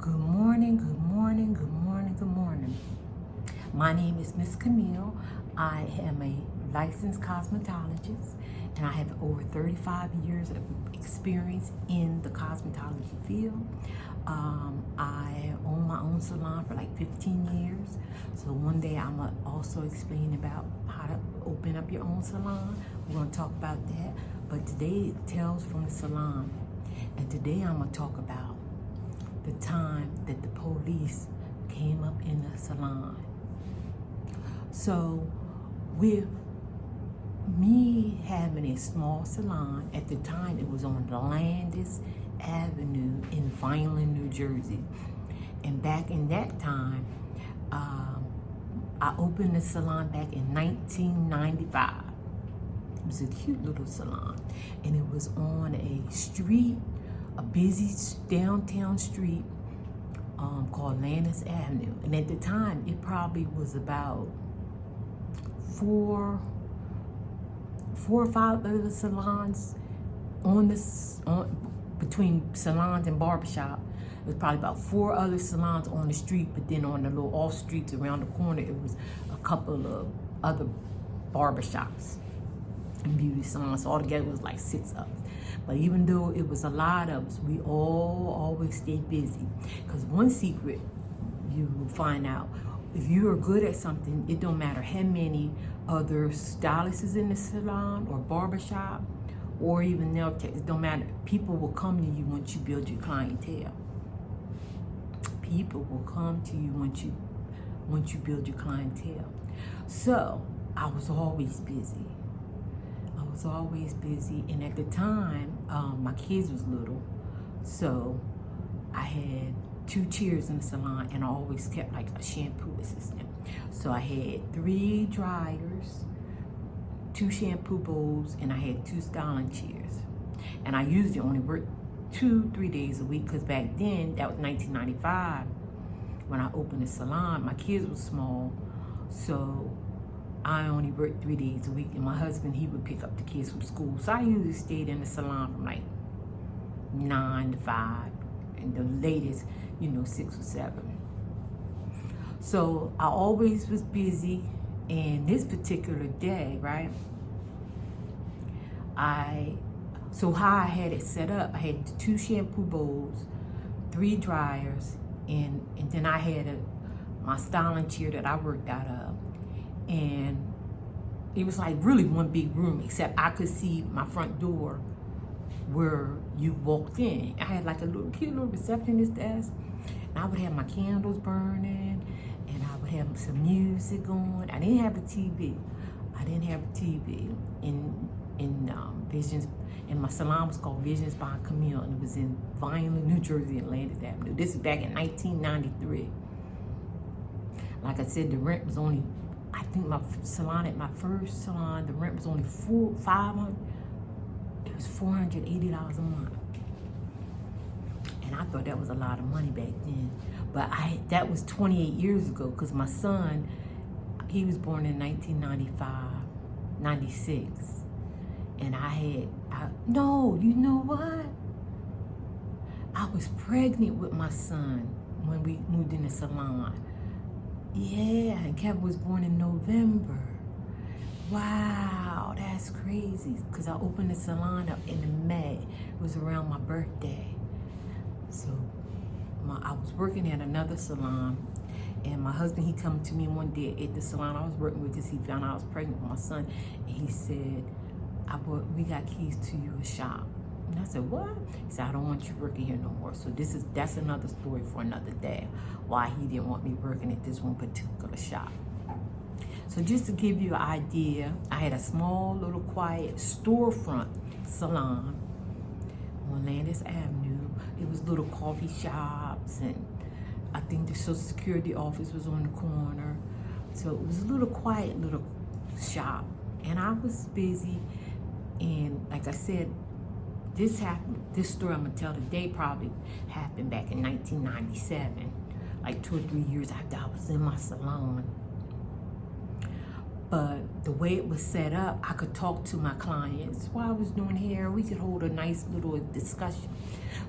Good morning, good morning, good morning, good morning. My name is Ms.Camille. I am a licensed cosmetologist and I have over 35 years of experience in the cosmetology field. I own my own salon for like 15 years. So one day I'm gonna also explain about how to open up your own salon. We're gonna talk about that. But today it tells from the salon. And today I'm gonna talk about the time that the police came up in the salon. So with me having a small salon, at the time it was on Landis Avenue in Vineland, New Jersey. And back in that time, I opened the salon back in 1995. It was a cute little salon. And it was on a street, a busy downtown street called Landis Avenue. And at the time, it probably was about four or five other salons between salons and barbershop. There's probably about 4 other salons on the street, but then on the little off streets around the corner, it was a couple of other barbershops and beauty salons. So altogether, it was like 6 of us. But even though it was a lot of us, we all always stayed busy. Because one secret you will find out, if you are good at something, it don't matter how many other stylists is in the salon or barbershop or even nail tech, it don't matter. People will come to you once you build your clientele. People will come to you once you build your clientele. So I was always busy. And at the time, my kids was little, so I had 2 chairs in the salon, and I always kept like a shampoo assistant. So I had 3 dryers, 2 shampoo bowls, and I had 2 styling chairs. And I usually only worked 2-3 days a week, because back then, that was 1995, when I opened the salon, my kids were small, so I only worked 3 days a week, and my husband, he would pick up the kids from school. So I usually stayed in the salon from like 9 to 5, and the latest, 6 or 7. So I always was busy, and this particular day, right, so how I had it set up, I had 2 shampoo bowls, 3 dryers, and then I had my styling chair that I worked out of. And it was like really one big room, except I could see my front door where you walked in. I had like a cute little receptionist desk, and I would have my candles burning, and I would have some music on. I didn't have a TV. in Visions, and my salon was called Visions by Camille, and it was in Vineland, New Jersey, and Landis Avenue. This is back in 1993. Like I said, the rent was only, I think my salon, at my first salon, the rent was only $480 a month. And I thought that was a lot of money back then. But that was 28 years ago, because my son, he was born in 96. And no, you know what? I was pregnant with my son when we moved in the salon. Yeah, and Kevin was born in November. Wow, that's crazy. Because I opened the salon up in May. It was around my birthday. So I was working at another salon, and my husband, he come to me one day at the salon I was working with, because he found out I was pregnant with my son, and he said, we got keys to your shop. And I said, what? He said, I don't want you working here no more. So that's another story for another day, why he didn't want me working at this one particular shop. So just to give you an idea, I had a small little quiet storefront salon on Landis Avenue. It was little coffee shops, and I think the Social Security office was on the corner. So it was a little quiet little shop, and I was busy. And like I said, this story I'm gonna tell today probably happened back in 1997, like 2 or 3 years after I was in my salon. But the way it was set up, I could talk to my clients while I was doing hair. We could hold a nice little discussion.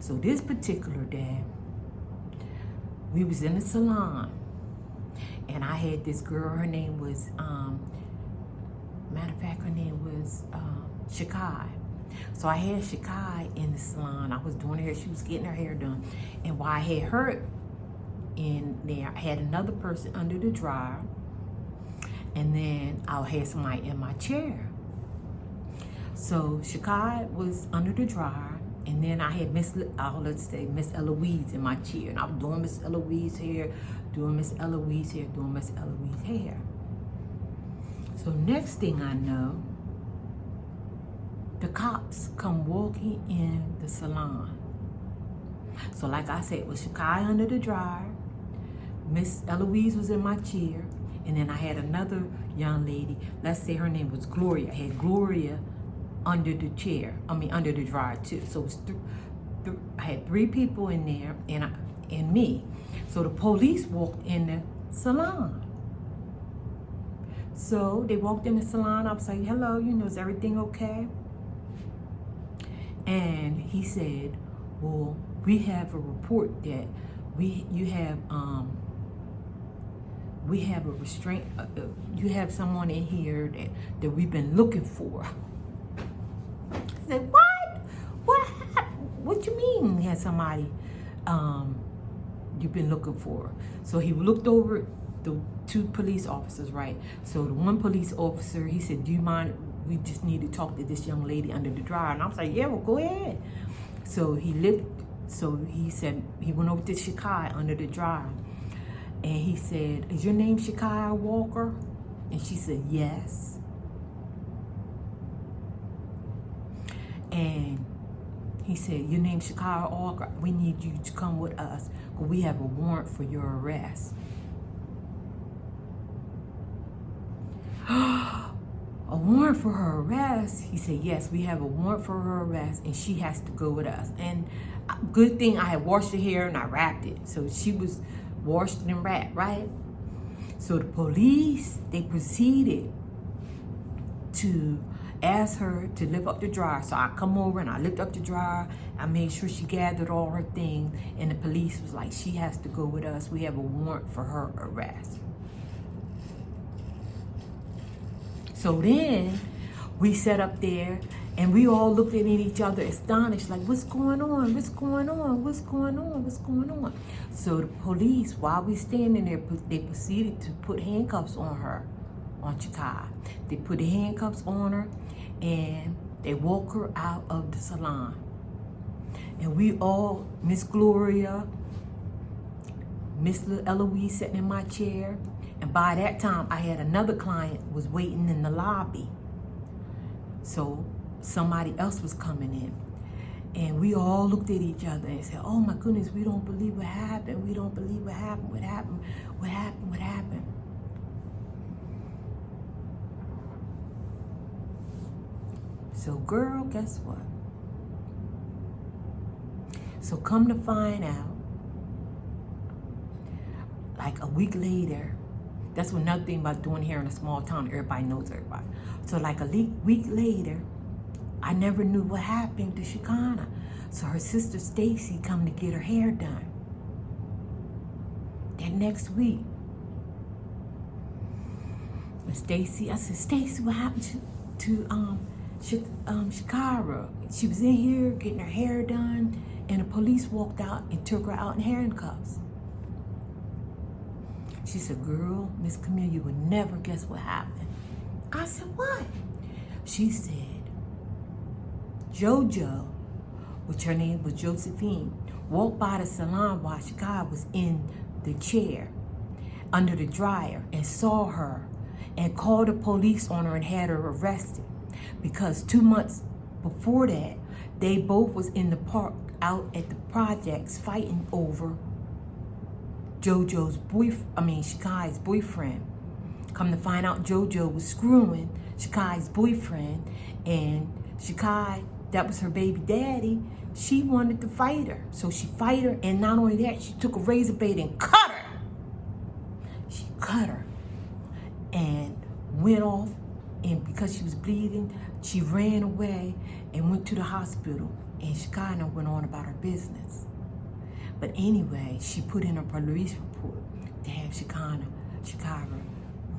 So this particular day, we was in the salon, and I had this girl, her name was, matter of fact, her name was Shakai. So I had Shakai in the salon. I was doing her hair, she was getting her hair done. And while I had her in there, I had another person under the dryer, and then I had somebody in my chair. So Shakai was under the dryer, and then I had Miss Eloise in my chair, and I was doing Miss Eloise hair, doing Miss Eloise hair, doing Miss Eloise hair. So next thing I know, the cops come walking in the salon. So like I said, it was Shakai under the dryer, Miss Eloise was in my chair, and then I had another young lady, let's say her name was Gloria. I had Gloria under the chair, under the dryer too. So it was I had 3 people in there and me. So the police walked in the salon. So they walked in the salon. I was like, hello, is everything okay? And he said, well, we have a report that you have a restraint, you have someone in here that we've been looking for. I said, what? What you mean we had somebody you've been looking for? So he looked over the 2 police officers, right? So the one police officer, he said, do you mind, we just need to talk to this young lady under the dryer. And I was like, yeah, well, go ahead. So he said, he went over to Shakai under the dryer. And he said, is your name Shakai Walker? And she said, yes. And he said, your name's Shakai Walker. We need you to come with us, because we have a warrant for your arrest. A warrant for her arrest? He said, yes, we have a warrant for her arrest, and she has to go with us. And good thing I had washed her hair and I wrapped it. So she was washed and wrapped, right? So the police, they proceeded to ask her to lift up the dryer. So I come over and I lift up the dryer. I made sure she gathered all her things. And the police was like, she has to go with us. We have a warrant for her arrest. So then we sat up there and we all looked at each other astonished, like, what's going on? What's going on? What's going on? What's going on? So the police, while we standing there, they proceeded to put handcuffs on her, on Shakai. They put the handcuffs on her and they walk her out of the salon. And we all, Miss Gloria, Miss Eloise sitting in my chair. And by that time, I had another client was waiting in the lobby. So somebody else was coming in. And we all looked at each other and said, oh my goodness, we don't believe what happened. We don't believe what happened. What happened? What happened? What happened? So girl, guess what? So come to find out, like a week later, that's another thing about doing hair in a small town, everybody knows everybody. So like a week later, I never knew what happened to Shekinah. So her sister Stacy come to get her hair done. That next week. And Stacy, I said, Stacy, what happened to Shakira? She was in here getting her hair done, and the police walked out and took her out in handcuffs. She said, girl, Ms.Camille, you would never guess what happened. I said, what? She said, JoJo, which her name was Josephine, walked by the salon while Shakai was in the chair under the dryer and saw her and called the police on her and had her arrested, because 2 months before that, they both was in the park out at the projects fighting over Shakai's boyfriend. Come to find out, JoJo was screwing Shakai's boyfriend, and Shakai, that was her baby daddy, she wanted to fight her. So she fight her, and not only that, she took a razor blade and cut her. She cut her and went off, and because she was bleeding, she ran away and went to the hospital, and Shakai went on about her business. But anyway, she put in a police report to have Shakira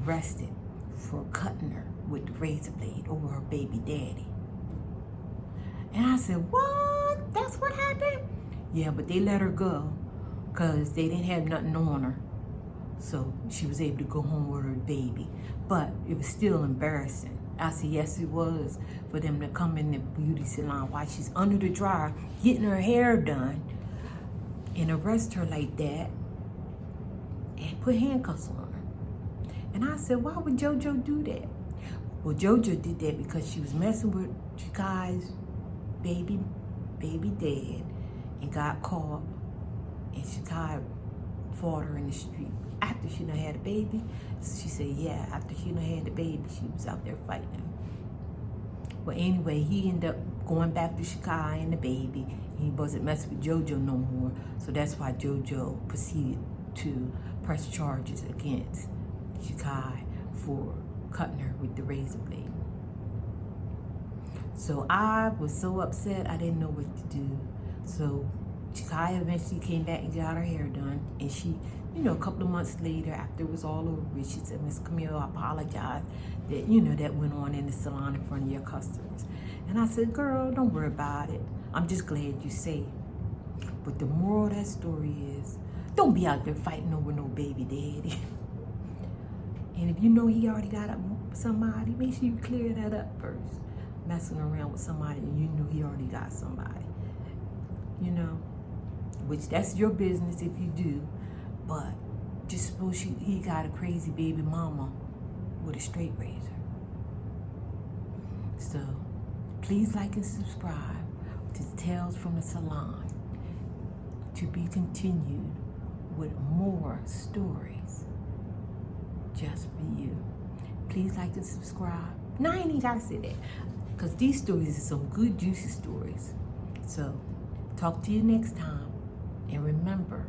arrested for cutting her with the razor blade over her baby daddy. And I said, what? That's what happened? Yeah, but they let her go because they didn't have nothing on her. So she was able to go home with her baby. But it was still embarrassing. I said, yes, it was, for them to come in the beauty salon while she's under the dryer getting her hair done and arrest her like that and put handcuffs on her. And I said, why would JoJo do that? Well, JoJo did that because she was messing with Shakira's baby dad and got caught, and Shakira fought her in the street. After she done had a baby, she said, yeah, after she done had the baby, she was out there fighting him. Well, anyway, he ended up going back to Shakira and the baby. He wasn't messing with JoJo no more, so that's why JoJo proceeded to press charges against Shakira for cutting her with the razor blade. So I was so upset, I didn't know what to do. So Shakira eventually came back and got her hair done, and she, a couple of months later, after it was all over with, she said, Ms. Camille, I apologize that, that went on in the salon in front of your customers. And I said, girl, don't worry about it. I'm just glad you're safe. But the moral of that story is, don't be out there fighting over no baby daddy. And if you know he already got up with somebody, make sure you clear that up first. Messing around with somebody and you know he already got somebody. Which that's your business if you do. But just suppose he got a crazy baby mama with a straight razor. So please like and subscribe to Tales from the Salon, to be continued with more stories just for you. Please like and subscribe. Now I ain't even gotta say that, because these stories are some good juicy stories. So talk to you next time, and remember,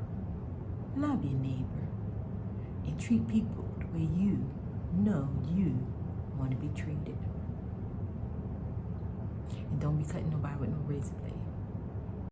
love your neighbor and treat people the way you know you want to be treated. And don't be cutting nobody with no razor blade.